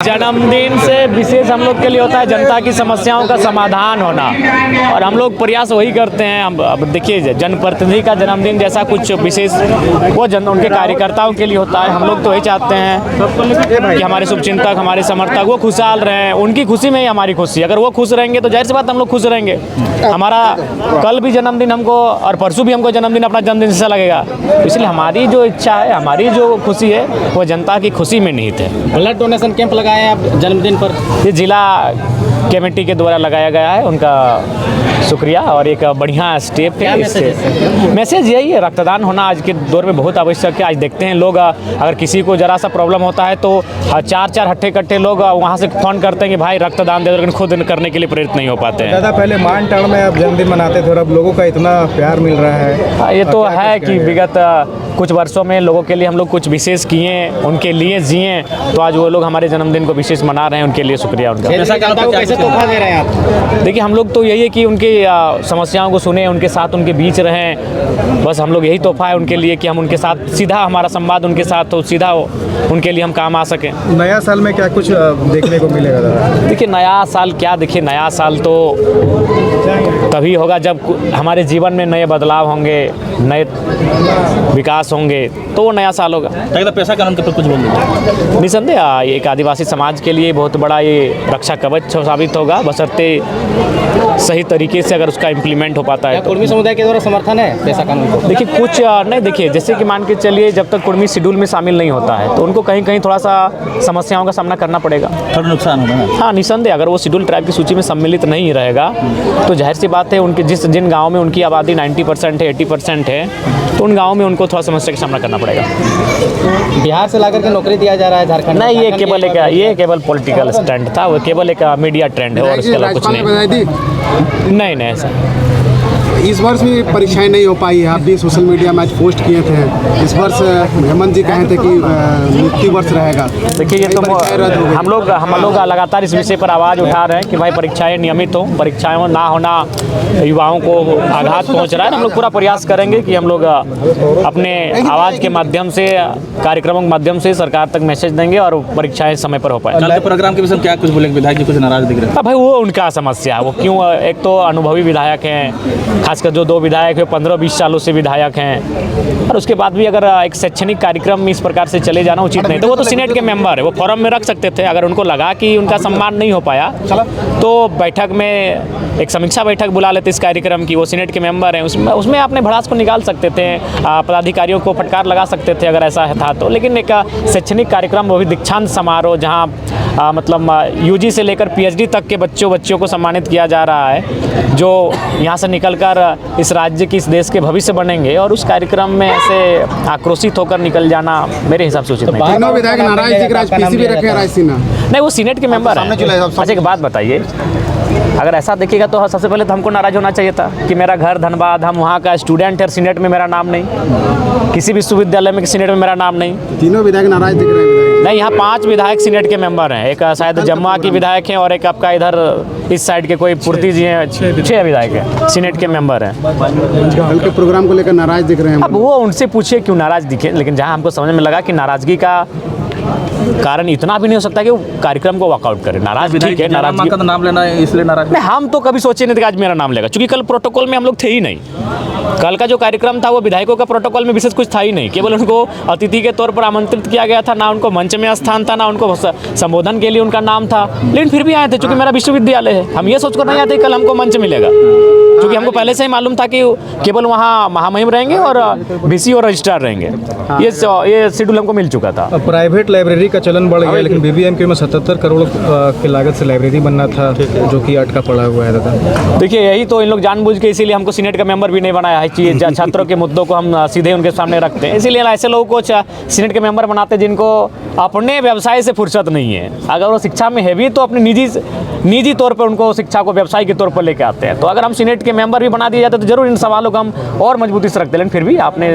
जन्मदिन से विशेष हम लोग के लिए होता है जनता की समस्याओं का समाधान होना, और हम लोग प्रयास वही करते हैं। हम अब देखिए, जनप्रतिनिधि का जन्मदिन जैसा कुछ विशेष वो उनके कार्यकर्ताओं के लिए होता है। हम लोग तो यही चाहते हैं कि हमारे शुभचिंतक, हमारे समर्थक वो खुशहाल रहें, उनकी खुशी में ही हमारी खुशी। अगर वो खुश रहेंगे तो जाहिर सी बात हम लोग खुश रहेंगे। हमारा कल भी जन्मदिन हमको और परसों भी हमको जन्मदिन अपना जन्मदिन जैसा लगेगा। इसलिए हमारी जो इच्छा है, हमारी जो खुशी है, वो जनता की खुशी में निहित है। ब्लड डोनेशन कैंप लगाए हैं आप जन्मदिन पर? ये जिला कमेटी के द्वारा लगाया गया है, उनका शुक्रिया और एक बढ़िया स्टेप है। मैसेज यही है, रक्तदान होना आज के दौर में बहुत आवश्यक है। आज देखते हैं लोग, अगर किसी को जरा सा प्रॉब्लम होता है तो चार हट्टे कट्टे लोग वहाँ से फ़ोन करते हैं कि भाई रक्तदान दे दो, लेकिन खुद करने के लिए प्रेरित नहीं हो पाते हैं। ज़्यादा पहले मान टाण में आप जन्मदिन मनाते थे और अब लोगों का इतना प्यार मिल रहा है। ये तो है कि विगत कुछ वर्षों में लोगों के लिए हम लोग कुछ विशेष किए, उनके लिए जिए, तो आज वो लोग हमारे जन्मदिन को विशेष मना रहे हैं। उनके लिए शुक्रिया उनका। कैसे तोहफा दे रहे हैं आप? देखिए, हम लोग तो यही है कि उनकी समस्याओं को सुने, उनके साथ उनके बीच रहें। बस हम लोग यही तोहफा है उनके लिए कि हम उनके साथ सीधा, हमारा संवाद उनके साथ हो, सीधा उनके लिए हम काम आ सकें। नया साल में क्या कुछ देखने को मिलेगा दादा? देखिए, नया साल क्या, देखिए नया साल तो तभी होगा जब हमारे जीवन में नए बदलाव होंगे, नए विकास होंगे, तो वो नया साल होगा। पैसा कानून के ऊपर कुछ बोल दीजिए। निसंदेह एक आदिवासी समाज के लिए बहुत बड़ा ये रक्षा कवच साबित होगा, बशर्ते सही तरीके से अगर उसका इम्प्लीमेंट हो पाता है। कुर्मी समुदाय के द्वारा समर्थन है पैसा कानून को? देखिए, कुछ नहीं, देखिए जैसे कि मान के चलिए, जब तक कुर्मी शेड्यूल में शामिल नहीं होता है तो उनको कहीं कहीं थोड़ा सा समस्याओं का सामना करना पड़ेगा, थोड़ा नुकसान होगा ना। हाँ, निसंदेह अगर वो शेड्यूल ट्राइब की सूची में सम्मिलित नहीं रहेगा तो जाहिर सी बात है उनके जिन गाँव में उनकी आबादी 90% है, 80% है, तो उन गाँव में उनको थोड़ा समस्या का सामना करना पड़ेगा। बिहार से लाकर के नौकरी दिया जा रहा है झारखंड? नहीं, ये केवल पॉलिटिकल स्टंट था, वो केवल एक मीडिया ट्रेंड है और उसके अलावा कुछ नहीं। नहीं ऐसा इस वर्ष भी परीक्षाएं नहीं हो पाई है। आप भी सोशल मीडिया में आज पोस्ट किए थे, इस वर्ष हेमंत जी कहे थे कि नियुक्ति वर्ष रहेगा। देखिए, ये तो हम लोग लगातार इस विषय पर आवाज़ उठा रहे हैं कि भाई परीक्षाएं नियमित हो, परीक्षाएं ना होना युवाओं को आघात पहुंच रहा है। हम लोग पूरा प्रयास करेंगे कि हम लोग अपने आवाज़ के माध्यम से, कार्यक्रमों के माध्यम से सरकार तक मैसेज देंगे और परीक्षाएं समय पर हो पाए। कल के प्रोग्राम के विषय में क्या कुछ बोलेंगे? विधायक जी कुछ नाराज दिख रहे हैं। भाई वो उनका समस्या है, वो क्यों, एक तो अनुभवी विधायक हैं, खासकर जो 2 विधायक हैं 15-20 सालों से विधायक हैं, और उसके बाद भी अगर एक शैक्षणिक कार्यक्रम में इस प्रकार से चले जाना उचित नहीं। तो वो तो सीनेट के मेंबर है, वो फोरम में रख सकते थे। अगर उनको लगा कि उनका सम्मान नहीं हो पाया तो बैठक में एक समीक्षा बैठक बुला लेते इस कार्यक्रम की। वो सीनेट के मेंबर हैं, उसमें अपने भड़ास को निकाल सकते थे, पदाधिकारियों को फटकार लगा सकते थे अगर ऐसा था तो। लेकिन एक शैक्षणिक कार्यक्रम, वो भी दीक्षांत समारोह, जहाँ मतलब यूजी से लेकर पीएचडी तक के बच्चों को सम्मानित किया जा रहा है, जो यहाँ से निकलकर इस राज्य की, इस देश के भविष्य बनेंगे, और उस कार्यक्रम में ऐसे आक्रोशित होकर निकल जाना मेरे हिसाब से उचित नहीं। तीनों विधायक नाराज दिख रहा है, पीसीबी रखे राज सिन्हा नहीं, वो सीनेट के मेंबर हैं। अच्छा, एक बात बताइए, अगर ऐसा देखिएगा तो सबसे पहले तो हमको नाराज होना चाहिए था कि मेरा घर धनबाद, हम वहाँ का स्टूडेंट है, सीनेट में मेरा नाम नहीं, किसी विश्वविद्यालय में सीनेट में मेरा नाम नहीं। तीनों विधायक नाराज दिख रहे हैं। नहीं, यहाँ 5 विधायक सीनेट के मेंबर हैं, एक शायद जमुआ की विधायक हैं और एक आपका इधर इस साइड के कोई पूर्ति जी हैं, 6 विधायक हैं, सीनेट के मेंबर हैं। कल के प्रोग्राम को लेकर नाराज दिख रहे हैं। अब वो उनसे पूछिए क्यों नाराज दिखे, लेकिन जहाँ हमको समझ में लगा कि नाराजगी का कारण इतना भी नहीं हो सकता कि वो कार्यक्रम को वॉकआउट करे। नाराज ठीक है, नाराजगी का तो नाम लेना है इसलिए नाराज नहीं, हम तो कभी सोचे नहीं थे कि आज मेरा नाम लेगा, क्योंकि कल प्रोटोकॉल में हम लोग थे ही नहीं। कल का जो कार्यक्रम था वो विधायकों का प्रोटोकॉल में विशेष कुछ था ही नहीं, केवल उनको अतिथि के तौर पर आमंत्रित किया गया था, ना उनको मंच में स्थान था, ना उनको संबोधन के लिए उनका नाम था, लेकिन फिर भी आए थे। चूँकि मेरा विश्वविद्यालय है, हम ये सोचकर नहीं आते कल हमको मंच मिलेगा, क्योंकि हमको पहले से ही मालूम था कि केवल वहाँ महामहिम रहेंगे और VC और रजिस्ट्रार रहेंगे। ये शेड्यूल हमको मिल चुका था। प्राइवेट लाइब्रेरी का चलन बढ़ गया, लेकिन BBMK में 77 करोड़ की लागत से लाइब्रेरी बनना था, जो कि अटका पड़ा हुआ है दादा। देखिए, यही तो इन लोग जानबूझ के, इसीलिए हमको सीनेट का मेंबर भी नहीं बनाया है। छात्रों के मुद्दों को हम सीधे उनके सामने रखते हैं, इसीलिए ऐसे लोगों को सीनेट के मेंबर बनाते हैं जिनको अपने व्यवसाय से फुर्सत नहीं है। अगर वो शिक्षा में है भी तो अपने निजी तौर पर उनको शिक्षा को व्यवसाय के तौर पर लेके आते हैं। तो अगर हम सीनेट के मेंबर भी बना दिए जाते तो जरूर इन सवालों को हम और मजबूती से रखते हैं। लेकिन फिर भी आपने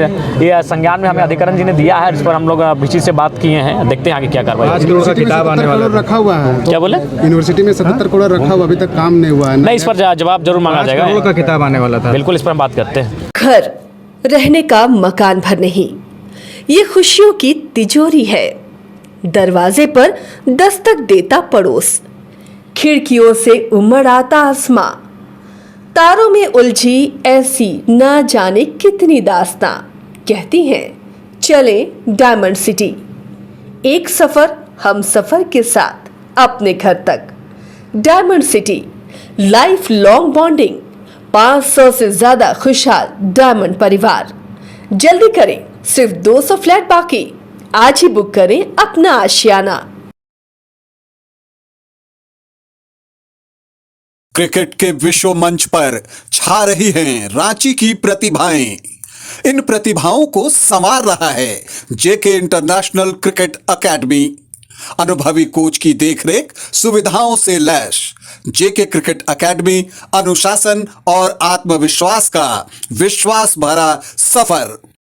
ये संज्ञान में हमें अधिकरण जी ने दिया है, जिस पर हम लोग VC से बात किए हैं, देखते हैं आगे क्या कार्रवाई। 5 करोड़ का किताब आने वाला रखा हुआ है। क्या बोले? यूनिवर्सिटी में 77 करोड़ रखा हुआ, अभी तक काम नहीं हुआ है। नहीं, इस पर जवाब जरूर मांगा जाएगा। 5 करोड़ का किताब आने वाला था, बिल्कुल, इस पर हम बात करते हैं। घर रहने का मकान भर नहीं, ये खुशियों की तिजोरी है। दरवाजे पर दस्तक देता पड़ोस, खिड़कियों से उमड़ आता आसमां, तारों में उलझी ऐसी ना जाने कितनी दास्तां। कहती हैं चले डायमंड सिटी, एक सफर हम सफर के साथ अपने घर तक। Diamond city, life long bonding, 500 से ज्यादा खुशहाल डायमंड परिवार। जल्दी करें, सिर्फ 200 फ्लैट बाकी। आज ही बुक करें अपना आशियाना। क्रिकेट के विश्व मंच पर छा रही हैं रांची की प्रतिभाएं। इन प्रतिभाओं को संवार रहा है जेके इंटरनेशनल क्रिकेट एकेडमी। अनुभवी कोच की देखरेख, सुविधाओं से लैस जेके क्रिकेट एकेडमी अनुशासन और आत्मविश्वास का विश्वास भरा सफर।